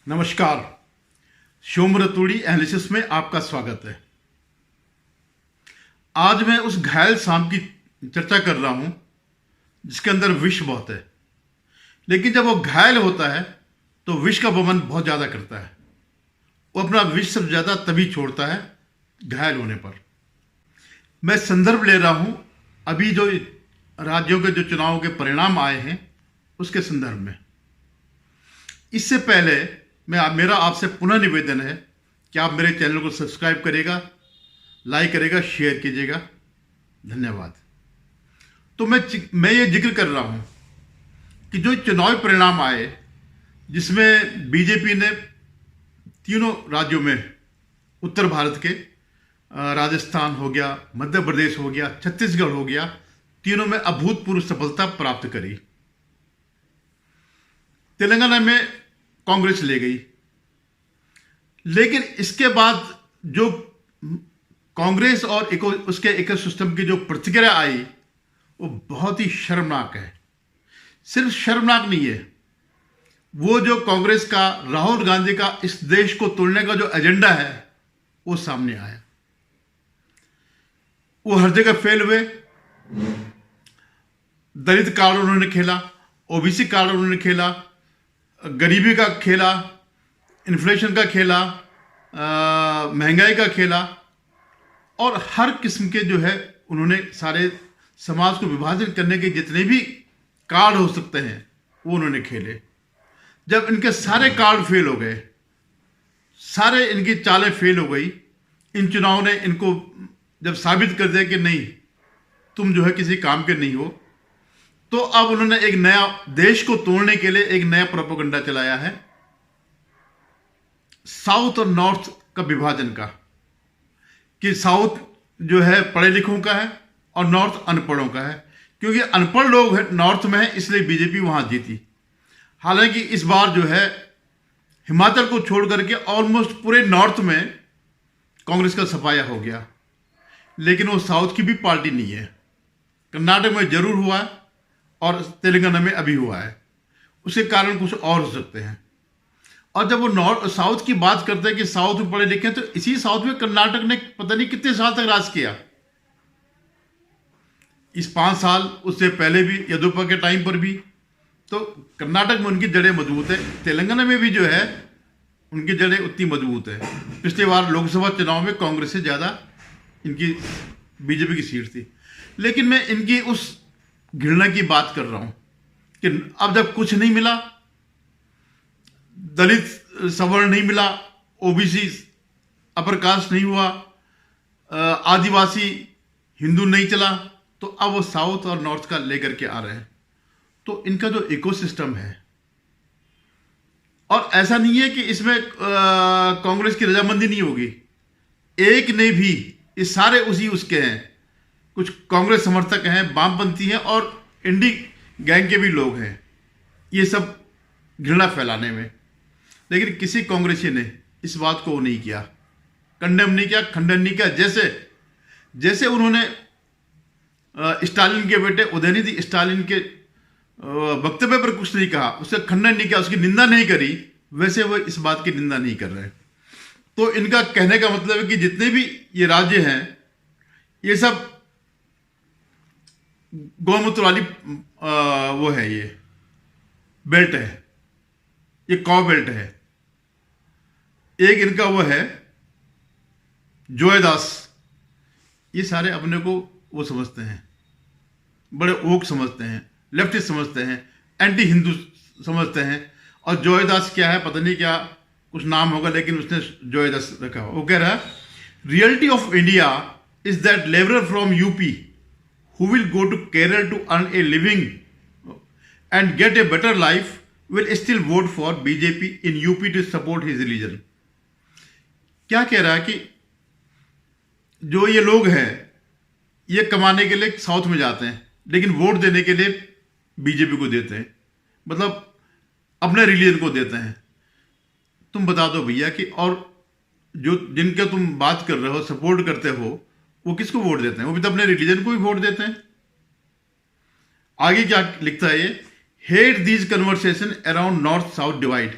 नमस्कार। शोम रतूड़ी एनालिसिस में आपका स्वागत है। आज मैं उस घायल सांप की चर्चा कर रहा हूं जिसके अंदर विष बहुत है, लेकिन जब वो घायल होता है तो विष का वमन बहुत ज़्यादा करता है। वो अपना विष सबसे ज़्यादा तभी छोड़ता है घायल होने पर। मैं संदर्भ ले रहा हूं अभी जो राज्यों के जो चुनाव के परिणाम आए हैं उसके संदर्भ में। इससे पहले मेरा आपसे पुनः निवेदन है कि आप मेरे चैनल को सब्सक्राइब करेगा, लाइक करेगा, शेयर कीजिएगा। धन्यवाद। तो मैं ये जिक्र कर रहा हूं कि जो चुनावी परिणाम आए जिसमें बीजेपी ने तीनों राज्यों में, उत्तर भारत के राजस्थान हो गया, मध्य प्रदेश हो गया, छत्तीसगढ़ हो गया, तीनों में अभूतपूर्व सफलता प्राप्त करी। तेलंगाना में कांग्रेस ले गई, लेकिन इसके बाद जो कांग्रेस और उसके इकोसिस्टम की जो प्रतिक्रिया आई वो बहुत ही शर्मनाक है। सिर्फ शर्मनाक नहीं है, वो जो कांग्रेस का, राहुल गांधी का इस देश को तोड़ने का जो एजेंडा है वो सामने आया। वो हर जगह फेल हुए। दलित कार्ड उन्होंने खेला, ओबीसी कार्ड उन्होंने खेला, गरीबी का खेला, इन्फ्लेशन का खेला, महंगाई का खेला, और हर किस्म के जो है उन्होंने सारे समाज को विभाजन करने के जितने भी कार्ड हो सकते हैं वो उन्होंने खेले। जब इनके सारे कार्ड फेल हो गए, सारे इनकी चालें फेल हो गई, इन चुनाव ने इनको जब साबित कर दिया कि नहीं, तुम जो है किसी काम के नहीं हो, तो अब उन्होंने एक नया, देश को तोड़ने के लिए एक नया प्रोपेगेंडा चलाया है, साउथ और नॉर्थ का विभाजन का, कि साउथ जो है पढ़े लिखों का है और नॉर्थ अनपढ़ों का है। क्योंकि अनपढ़ लोग नॉर्थ में है इसलिए बीजेपी वहां जीती। हालांकि इस बार जो है हिमाचल को छोड़ करके ऑलमोस्ट पूरे नॉर्थ में कांग्रेस का सफाया हो गया, लेकिन वो साउथ की भी पार्टी नहीं है। कर्नाटक में जरूर हुआ है और तेलंगाना में अभी हुआ है। उसके कारण कुछ और हो सकते हैं। और जब वो नॉर्थ साउथ की बात करते हैं कि साउथ में पढ़े लिखे, तो इसी साउथ में कर्नाटक ने पता नहीं कितने साल तक राज किया। इस 5 साल, उससे पहले भी, येदियुरप्पा के टाइम पर भी, तो कर्नाटक में उनकी जड़ें मजबूत है। तेलंगाना में भी जो है उनकी जड़ें उतनी मजबूत है। पिछले बार लोकसभा चुनाव में कांग्रेस से ज्यादा इनकी बीजेपी की सीट थी। लेकिन मैं इनकी उस घृणा की बात कर रहा हूं कि अब जब कुछ नहीं मिला, दलित सवर्ण नहीं मिला, ओबीसी अपर कास्ट नहीं हुआ, आदिवासी हिंदू नहीं चला, तो अब वो साउथ और नॉर्थ का लेकर के आ रहे हैं। तो इनका जो इकोसिस्टम है, और ऐसा नहीं है कि इसमें कांग्रेस की रजामंदी नहीं होगी, एक ने भी, ये सारे उसी उसके हैं। कुछ कांग्रेस समर्थक हैं, वामपंथी हैं, और इंडी गैंग के भी लोग हैं, ये सब घृणा फैलाने में। लेकिन किसी कांग्रेसी ने इस बात को नहीं किया, कंडेम नहीं किया, खंडन नहीं किया। जैसे उन्होंने स्टालिन के बेटे उदयनिधि स्टालिन के वक्तव्य पर कुछ नहीं कहा, उसका खंडन नहीं किया, उसकी निंदा नहीं करी, वैसे वो इस बात की निंदा नहीं कर रहे। तो इनका कहने का मतलब है कि जितने भी ये राज्य हैं, ये सब गौमूत्र वाली वो है, ये बेल्ट है, ये कॉ बेल्ट है। एक इनका वो है जोयदास। ये सारे अपने को वो समझते हैं, बड़े ओक समझते हैं, लेफ्टिस्ट समझते हैं, एंटी हिंदू समझते हैं। और जोयदास क्या है, पता नहीं क्या कुछ नाम होगा, लेकिन उसने जोयदास रखा। वो कह रहा है, reality of India is that labourer from UP who will go to Kerala to earn a living and get a better life will still vote for BJP in UP to support his religion। क्या कह रहा है कि जो ये लोग हैं ये कमाने के लिए साउथ में जाते हैं, लेकिन वोट देने के लिए बीजेपी को देते हैं, मतलब अपने रिलीजन को देते हैं। तुम बता दो भैया कि और जो जिनका तुम बात कर रहे हो, सपोर्ट करते हो, वो किसको वोट देते हैं? वो भी तो अपने रिलीजन को भी वोट देते हैं। आगे क्या लिखता है ये, hate these conversation around north south divide.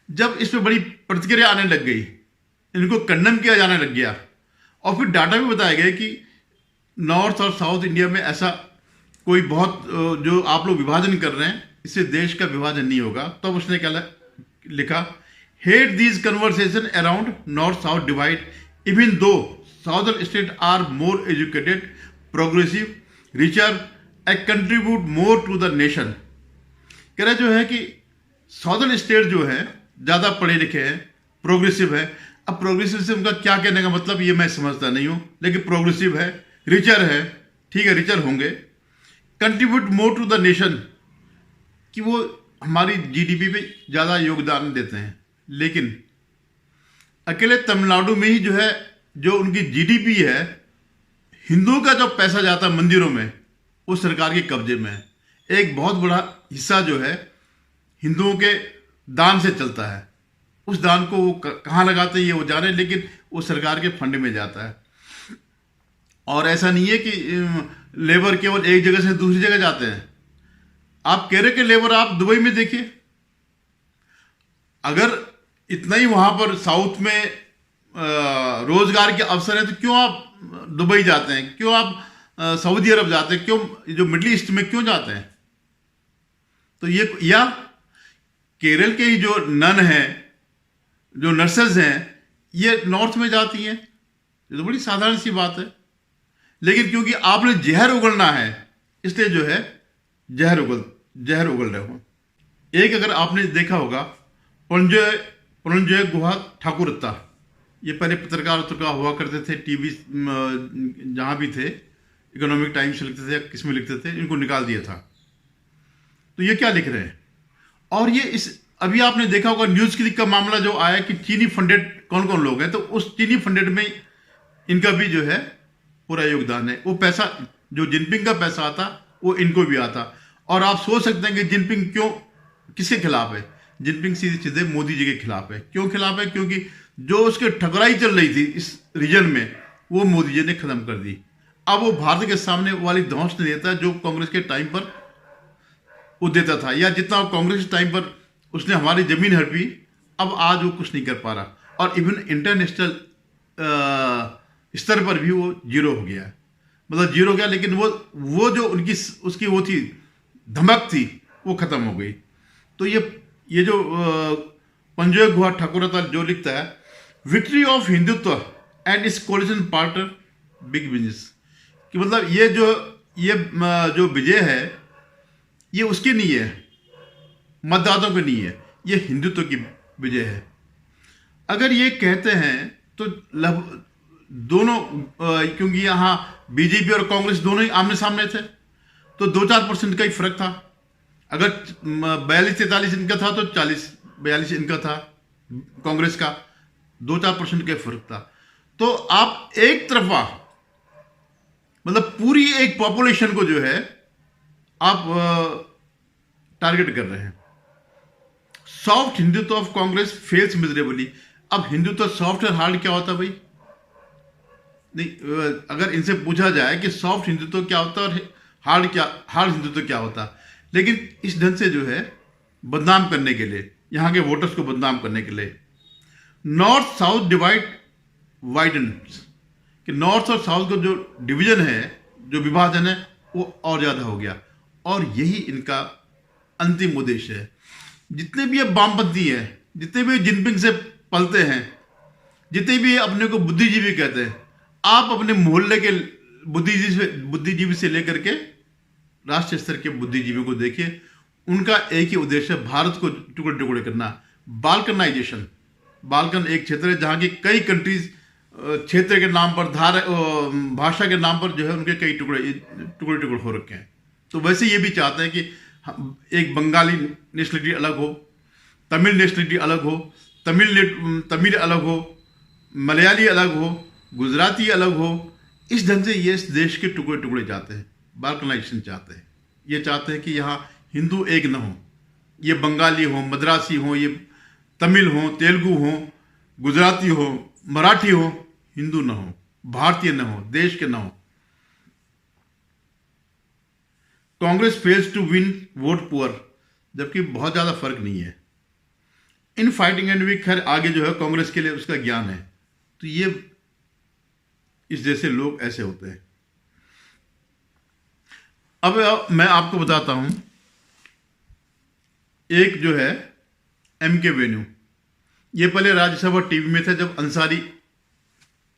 जब इस पर बड़ी प्रतिक्रिया आने लग गई, इनको कंडेम किया जाने लग गया, और फिर डाटा भी बताया गया कि नॉर्थ और साउथ इंडिया में ऐसा कोई बहुत जो आप लोग विभाजन कर रहे हैं, इससे देश का विभाजन नहीं होगा। तब तो उसने क्या लिखा, hate these conversation around north south divide even though southern state are more educated, progressive, richer and contribute more to the nation. कह रहा जो है कि साउदर्न स्टेट जो है ज़्यादा पढ़े लिखे हैं, प्रोग्रेसिव है। अब प्रोग्रेसिव से उनका क्या कहने का मतलब ये मैं समझता नहीं हूँ, लेकिन प्रोग्रेसिव है, रिचर है, ठीक है, रिचर होंगे, contribute more to the nation, कि वो हमारी जीडीपी पे ज़्यादा योगदान देते हैं। लेकिन अकेले तमिलनाडु में ही जो है, जो उनकी जीडीपी है, हिंदुओं का जो पैसा जाता है मंदिरों में, वो सरकार के कब्जे में है। एक बहुत बड़ा हिस्सा जो है हिंदुओं के दान से चलता है। उस दान को वो कहाँ लगाते हैं ये वो जाने, लेकिन वो सरकार के फंड में जाता है। और ऐसा नहीं है कि लेबर केवल एक जगह से दूसरी जगह जाते हैं। आप केरल के लेबर आप दुबई में देखिए, अगर इतना ही वहां पर साउथ में रोजगार के अवसर है तो क्यों आप दुबई जाते हैं, क्यों आप सऊदी अरब जाते हैं, क्यों जो मिडिल ईस्ट में क्यों जाते हैं? तो ये, या केरल के ही जो नन हैं, जो नर्सेज हैं, ये नॉर्थ में जाती हैं। ये तो बड़ी साधारण सी बात है। लेकिन क्योंकि आपने जहर उगलना है, इसलिए जो है जहर उगल रहे हो। एक अगर आपने देखा होगा पुरंजय गुहा ठाकुरता, ये पहले पत्रकार हुआ करते थे, टीवी जहां भी थे, इकोनॉमिक टाइम्स लिखते थे या किस में लिखते थे, इनको निकाल दिया था। तो ये क्या लिख रहे हैं? और ये अभी आपने देखा होगा न्यूज क्लिक का मामला जो आया कि चीनी फंडेड कौन कौन लोग हैं, तो उस चीनी फंडेड में इनका भी जो है पूरा योगदान है। वो पैसा जो जिनपिंग का पैसा आता, वो इनको भी आता। और आप सोच सकते हैं कि जिनपिंग क्यों, किसके खिलाफ है? जिनपिंग सीधे सीधे मोदी जी के खिलाफ है। क्यों खिलाफ है? क्योंकि जो उसके ठगराई चल रही थी इस रीजन में, वो मोदी जी ने खत्म कर दी। अब वो भारत के सामने वाली धौंस नहीं देता जो कांग्रेस के टाइम पर वो देता था, या जितना कांग्रेस के टाइम पर उसने हमारी जमीन हड़पी, अब आज वो कुछ नहीं कर पा रहा। और इवन इंटरनेशनल स्तर पर भी वो जीरो हो गया है। मतलब जीरो हो गया, लेकिन वो जो उनकी उसकी वो थी धमक थी, वो खत्म हो गई। तो ये जो पंजय गुहा ठाकुरता जो लिखता है, विक्ट्री ऑफ हिंदुत्व एंड इस कोलिशन पार्टनर बिग बिजनेस, कि मतलब ये जो विजय है, ये उसकी नहीं है, मतदाताओं की नहीं है, ये हिंदुत्व की विजय है। अगर ये कहते हैं तो दोनों, क्योंकि यहाँ बीजेपी और कांग्रेस दोनों ही आमने सामने थे, तो 2-4% का ही फर्क था। अगर 42-43 इनका था तो 40-42 इनका था कांग्रेस का, 2-4% का फर्क था। तो आप एक तरफा मतलब पूरी एक पॉपुलेशन को जो है आप टारगेट कर रहे हैं। Soft Hindutva of Congress fails miserably. अब हिंदुत्व सॉफ्ट और हार्ड क्या होता है भाई? नहीं, अगर इनसे पूछा जाए कि सॉफ्ट हिंदुत्व क्या होता है और हार्ड हिंदुत्व क्या होता, लेकिन इस ढंग से जो है बदनाम करने के लिए, यहां के वोटर्स को बदनाम करने के लिए, नॉर्थ साउथ डिवाइड वाइडन, कि नॉर्थ और साउथ का जो डिवीजन है, जो विभाजन है, वो और ज्यादा हो गया। और यही इनका अंतिम उद्देश्य है। जितने भी अब वामपंथी हैं, जितने भी जिनपिंग से पलते हैं, जितने भी अपने को बुद्धिजीवी कहते हैं, आप अपने मोहल्ले के बुद्धिजीवी से लेकर के राष्ट्रीय स्तर के बुद्धिजीवियों को देखिए, उनका एक ही उद्देश्य है, भारत को टुकड़े टुकड़े करना, बाल्कनाइजेशन। बाल्कन एक क्षेत्र है जहां की कई कंट्रीज क्षेत्र के नाम पर, भाषा के नाम पर जो है उनके कई टुकड़े हो रखे हैं। तो वैसे ये भी चाहते हैं कि एक बंगाली नेशनलिटी अलग हो, तमिल नेशनलिटी अलग हो, तमिल अलग हो, मलयाली अलग हो, गुजराती अलग हो। इस ढंग से ये इस देश के टुकड़े टुकड़े चाहते हैं, बाल्कनाइजेशन चाहते हैं। ये चाहते हैं कि यहाँ हिंदू एक न हो, ये बंगाली हो, मद्रासी हो, ये तमिल हो, तेलुगु हो, गुजराती हो, मराठी हो, हिंदू न हो, भारतीय न हो, देश के न हो। Congress fails to win vote poor, जबकि बहुत ज्यादा फर्क नहीं है। इन फाइटिंग एंड भी खैर आगे जो है कांग्रेस के लिए उसका ज्ञान है। तो ये इस जैसे लोग ऐसे होते हैं। अब मैं आपको बताता हूं, एक जो है MK वेन्यू, ये पहले राज्यसभा टीवी में था जब अंसारी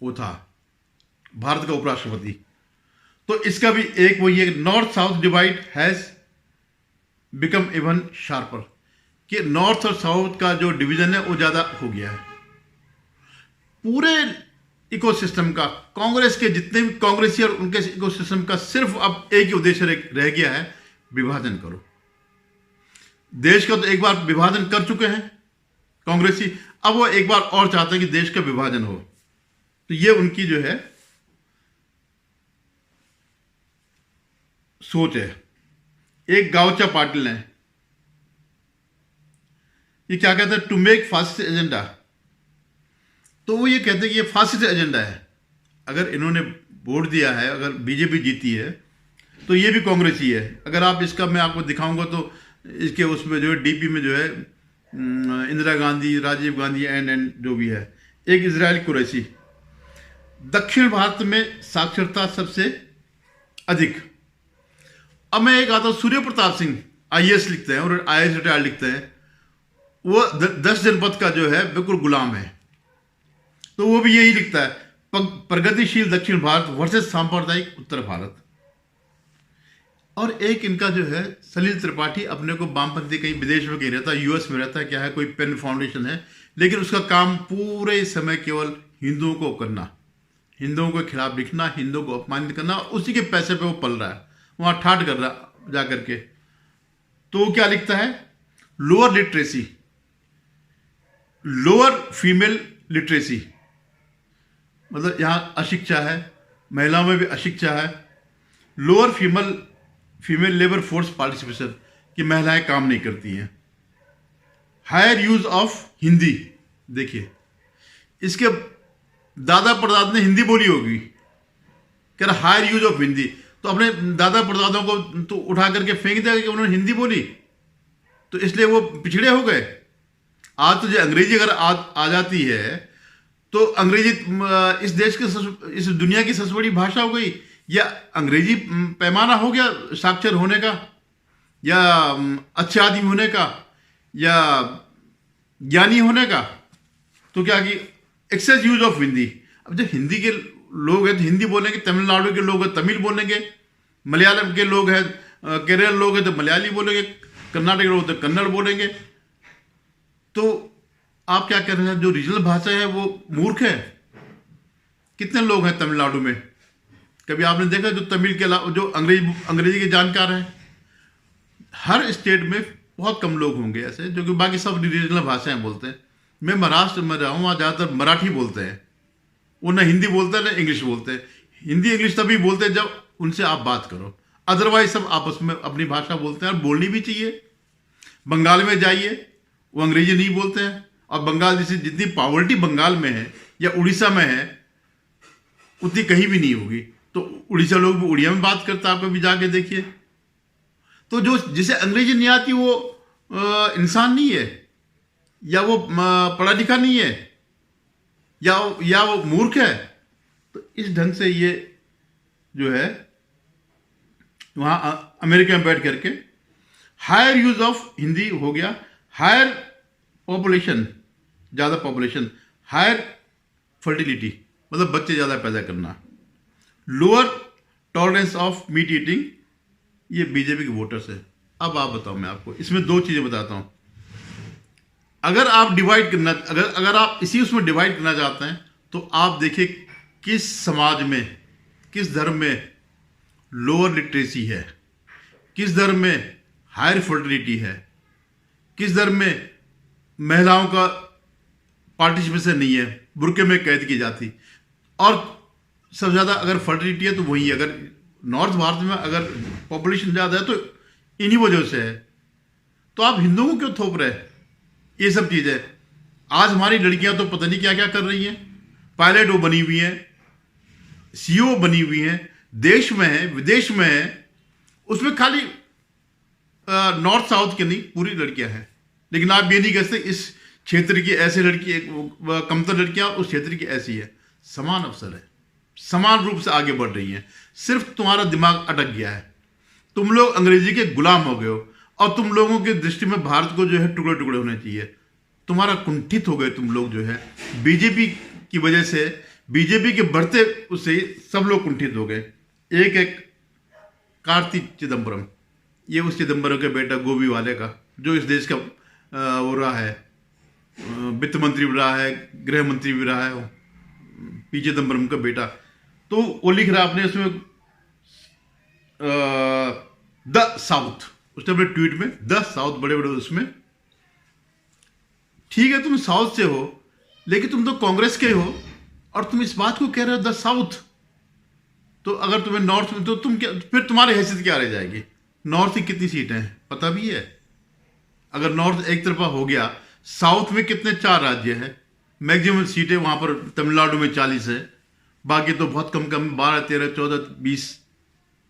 वो था भारत का उपराष्ट्रपति। तो इसका भी एक वही है, north south divide has become even sharper, कि नॉर्थ और साउथ का जो डिवीजन है वो ज्यादा हो गया है। पूरे इकोसिस्टम का, कांग्रेस के जितने भी कांग्रेसी और उनके इकोसिस्टम का सिर्फ अब एक ही उद्देश्य रह गया है, विभाजन करो। देश का तो एक बार विभाजन कर चुके हैं कांग्रेसी, अब वो एक बार और चाहते हैं कि देश का विभाजन हो। तो ये उनकी जो है सोच है। एक गावचा पाटिल है, ये क्या कहते हैं, टू मेक फासिस्ट एजेंडा। तो वो ये कहते हैं कि ये फासिस्ट एजेंडा है। अगर इन्होंने वोट दिया है, अगर बीजेपी जीती है तो ये भी कांग्रेसी है। अगर आप इसका मैं आपको दिखाऊंगा तो इसके उसमें जो है डीपी में जो है इंदिरा गांधी, राजीव गांधी एंड जो भी है। एक इजराइल कुरैशी, दक्षिण भारत में साक्षरता सबसे अधिक। अब मैं एक आता हूं, सूर्य प्रताप सिंह IAS लिखते हैं और IAS रिटायर लिखते हैं। वो 10 जनपद का जो है बिल्कुल गुलाम है। तो वो भी यही लिखता है, प्रगतिशील दक्षिण भारत वर्सेस सांप्रदायिक उत्तर भारत। और एक इनका जो है सलील त्रिपाठी, अपने को वामपंथी, कहीं विदेश में कहीं रहता है, US में रहता है, क्या है कोई पेन फाउंडेशन है, लेकिन उसका काम पूरे समय केवल हिंदुओं को करना, हिंदुओं के खिलाफ लिखना, हिंदुओं को अपमानित करना, उसी के पैसे पे वो पल रहा है, वहां ठाट कर रहा जा करके। तो वो क्या लिखता है, lower literacy, lower female literacy, मतलब यहां अशिक्षा है, महिलाओं में भी अशिक्षा है। Lower female labour force participation, कि महिलाएं काम नहीं करती हैं। हायर यूज ऑफ हिंदी, देखिए इसके दादा परदादा ने हिंदी बोली होगी, कह रहा हायर यूज ऑफ हिंदी। तो अपने दादा परदादों को तो उठा करके फेंक दिया कि उन्होंने हिंदी बोली, तो इसलिए वो पिछड़े हो गए। आज तो जो अंग्रेजी अगर आ जाती है तो अंग्रेजी इस देश के इस दुनिया की सबसे बड़ी भाषा हो गई, या अंग्रेजी पैमाना हो गया साक्षर होने का, या अच्छे आदमी होने का, या ज्ञानी होने का। तो क्या कि एक्सेस यूज ऑफ हिंदी। अब जब हिंदी के लोग हैं तो हिंदी बोलेंगे, तमिलनाडु के लोग हैं तमिल बोलेंगे, मलयालम के लोग हैं, केरल लोग हैं तो मलयाली बोलेंगे, कर्नाटक के लोग तो कन्नड़ बोलेंगे। तो आप क्या कह रहे हैं, जो रीजनल भाषा है वो मूर्ख है। कितने लोग हैं तमिलनाडु में, कभी आपने देखा जो तमिल के अलावा जो अंग्रेजी के जानकार हैं? हर स्टेट में बहुत कम लोग होंगे ऐसे जो कि बाकी सब रीजनल भाषाएं बोलते हैं। मैं महाराष्ट्र में रहा हूँ, वहाँ ज़्यादातर मराठी बोलते हैं, वो ना हिंदी बोलते हैं ना इंग्लिश बोलते हैं। हिंदी इंग्लिश तभी बोलते हैं जब उनसे आप बात करो, अदरवाइज सब आपस में अपनी भाषा बोलते हैं, और बोलनी भी चाहिए। बंगाल में जाइए, वो अंग्रेजी नहीं बोलते हैं, और बंगाल जैसी जितनी पॉवर्टी बंगाल में है या उड़ीसा में है उतनी कहीं भी नहीं होगी। तो उड़ीसा लोग भी उड़िया में बात करते हैं, आप कभी जाके देखिए। तो जो जिसे अंग्रेजी नहीं आती वो इंसान नहीं है, या वो पढ़ा लिखा नहीं है, या वो मूर्ख है। तो इस ढंग से ये जो है वहां अमेरिका में बैठ करके हायर यूज ऑफ हिंदी हो गया, हायर पॉपुलेशन, ज्यादा पॉपुलेशन, हायर फर्टिलिटी मतलब बच्चे ज्यादा पैदा करना, lower tolerance of meat eating, ये बीजेपी के वोटर्स है। अब आप बताओ, मैं आपको इसमें दो चीजें बताता हूं। अगर आप डिवाइड करना, अगर आप इसी उसमें डिवाइड करना चाहते हैं तो आप देखिए किस समाज में, किस धर्म में लोअर लिटरेसी है, किस धर्म में हायर फर्टिलिटी है, किस धर्म में महिलाओं का पार्टिसिपेशन नहीं है, बुर्के में कैद की जाती, और सबसे ज्यादा अगर फर्टिलिटी है तो वही। अगर नॉर्थ भारत में अगर पॉपुलेशन ज्यादा है तो इन्हीं वजह से है। तो आप हिंदुओं को क्यों थोप रहे हैं ये सब चीजें? आज हमारी लड़कियां तो पता नहीं क्या क्या कर रही हैं, पायलट वो बनी हुई हैं, CEO बनी हुई हैं, देश में है विदेश में है, उसमें खाली नॉर्थ साउथ के नहीं पूरी लड़कियां हैं। लेकिन आप ये नहीं कह सकते इस क्षेत्र की ऐसे लड़की, कमतर लड़कियां उस क्षेत्र की ऐसी है, समान अवसर है, समान रूप से आगे बढ़ रही हैं। सिर्फ तुम्हारा दिमाग अटक गया है, तुम लोग अंग्रेजी के गुलाम हो गए हो, और तुम लोगों की दृष्टि में भारत को जो है टुकड़े टुकड़े होने चाहिए। तुम्हारा कुंठित हो गए तुम लोग जो है, बीजेपी की वजह से, बीजेपी के बढ़ते उससे सब लोग कुंठित हो गए। एक एक कार्ति चिदम्बरम, ये उस चिदम्बरम के बेटा गोभी वाले का, जो इस देश का वो रहा है, वित्त मंत्री भी रहा है, गृह मंत्री भी रहा है, पी चिदम्बरम का बेटा। तो वो लिख रहा अपने उसमें द साउथ, उसने अपने ट्वीट में द साउथ बड़े बड़े उसमें, ठीक है तुम साउथ से हो, लेकिन तुम तो कांग्रेस के हो और तुम इस बात को कह रहे हो द साउथ। तो अगर तुम्हें नॉर्थ में, तो तुम क्या, फिर तुम्हारी हैसियत क्या रह जाएगी? नॉर्थ की कितनी सीटें हैं पता भी है? अगर नॉर्थ एक तरफा हो गया, साउथ में कितने 4 राज्य हैं, मैक्सिमम सीटें वहां पर तमिलनाडु में 40 है, बाकी तो बहुत कम कम 12 13 14 20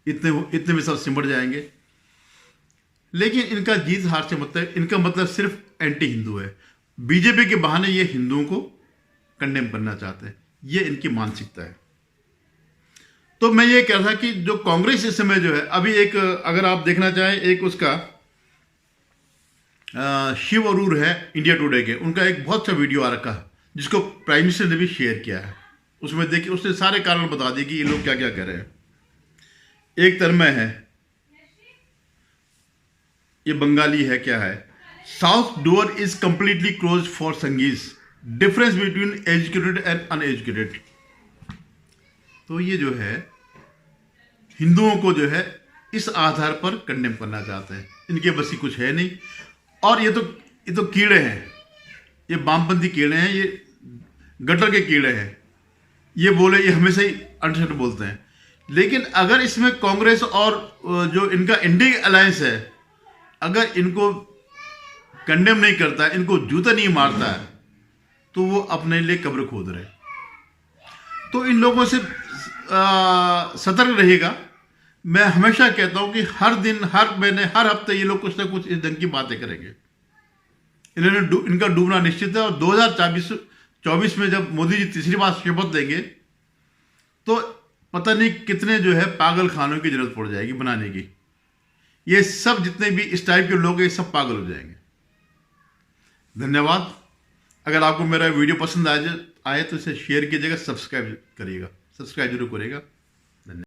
इतने में सब सिमट जाएंगे। लेकिन इनका जीत हार से मतलब, इनका मतलब सिर्फ एंटी हिंदू है। बीजेपी के बहाने ये हिंदुओं को कंडेम करना चाहते हैं, ये इनकी मानसिकता है। तो मैं ये कह रहा था कि जो कांग्रेस इस समय जो है, अभी एक अगर आप देखना चाहें, एक उसका शिव अरूर है इंडिया टुडे के, उनका एक बहुत सा वीडियो आ रखा है जिसको प्राइम मिनिस्टर ने भी शेयर किया है। उसमें देखिए, उसने सारे कारण बता दिए कि ये लोग क्या क्या कर रहे हैं। एक तरह है, ये बंगाली है क्या है, south door is completely close for संगीज, difference between educated and uneducated. तो ये जो है हिंदुओं को जो है इस आधार पर कंडेम करना चाहते हैं, इनके बस ही कुछ है नहीं। और ये तो कीड़े हैं, ये वामपंथी कीड़े हैं, ये गटर के कीड़े हैं, ये हमेशा ही अनशट बोलते हैं। लेकिन अगर इसमें कांग्रेस और जो इनका इंडिया अलायंस है, अगर इनको कंडेम नहीं करता है, इनको जूता नहीं मारता है, तो वो अपने लिए कब्र खोद रहे। तो इन लोगों से सतर्क रहेगा। मैं हमेशा कहता हूं कि हर दिन, हर महीने, हर हफ्ते ये लोग कुछ ना कुछ इस ढंग की बातें करेंगे। इनका डूबना निश्चित है। और 2024 में जब मोदी जी तीसरी बार शपथ लेंगे, तो पता नहीं कितने जो है पागल खानों की जरूरत पड़ जाएगी बनाने की। ये सब जितने भी इस टाइप के लोग हैं, ये सब पागल हो जाएंगे। धन्यवाद। अगर आपको मेरा वीडियो पसंद आए तो इसे शेयर कीजिएगा, सब्सक्राइब करिएगा, सब्सक्राइब जरूर करिएगा।